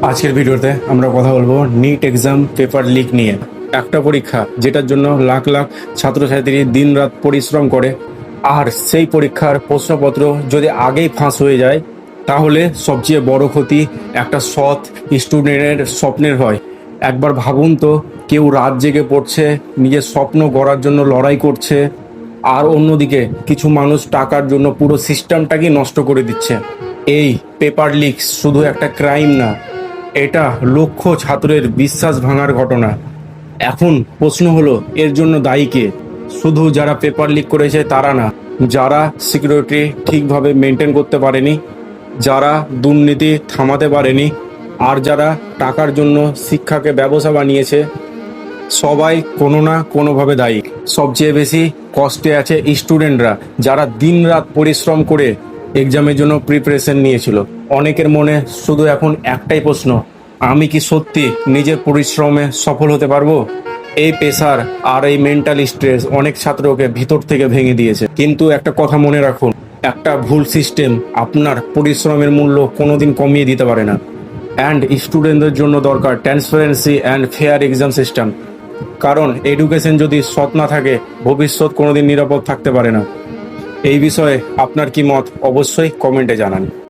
আজকের ভিডিওতে আমরা কথা বলবো নিট এক্সাম পেপার লিক নিয়ে। একটা পরীক্ষা যেটার জন্য লাখ লাখ ছাত্রছাত্রী দিন রাত পরিশ্রম করে, আর সেই পরীক্ষার প্রশ্নপত্র যদি আগেই ফাঁস হয়ে যায় তাহলে সবচেয়ে বড় ক্ষতি একটা সৎ স্টুডেন্টের স্বপ্নের হয়। একবার ভাবুন তো, কেউ রাত জেগে পড়ছে, নিজের স্বপ্ন গড়ার জন্য লড়াই করছে, আর অন্যদিকে কিছু মানুষ টাকার জন্য পুরো সিস্টেমটাকে নষ্ট করে দিচ্ছে। এই পেপার লিক শুধু একটা ক্রাইম না, এটা লক্ষ ছাত্রের বিশ্বাস ভাঙার ঘটনা। এখন প্রশ্ন হলো, এর জন্য দায়ী কে? শুধু যারা পেপার লিক করেছে তারা না, যারা সিকিউরিটি ঠিকভাবে মেনটেন করতে পারেনি, যারা দুর্নীতি থামাতে পারেনি, আর যারা টাকার জন্য শিক্ষাকে ব্যবসা বানিয়েছে, সবাই কোনো না কোনোভাবে দায়ী। সবচেয়ে বেশি কষ্টে আছে স্টুডেন্টরা, যারা দিনরাত পরিশ্রম করে এক্সামের জন্য প্রিপারেশন নিয়েছিল। অনেকের মনে শুধু এখন একটাই প্রশ্ন, আমি কি সত্যি নিজের পরিশ্রমে সফল হতে পারবো? এই প্রেসার আর এই মেন্টাল স্ট্রেস অনেক ছাত্রকে ভিতর থেকে ভেঙে দিয়েছে। কিন্তু একটা কথা মনে রাখুন, একটা ভুল সিস্টেম আপনার পরিশ্রমের মূল্য কোনোদিন কমিয়ে দিতে পারে না। অ্যান্ড স্টুডেন্টদের জন্য দরকার transparency and fair exam system. কারণ এডুকেশন যদি সৎ না থাকে, ভবিষ্যৎ কোনোদিন নিরাপদ থাকতে পারে না। এই বিষয়ে আপনার কি মত অবশ্যই কমেন্টে জানান।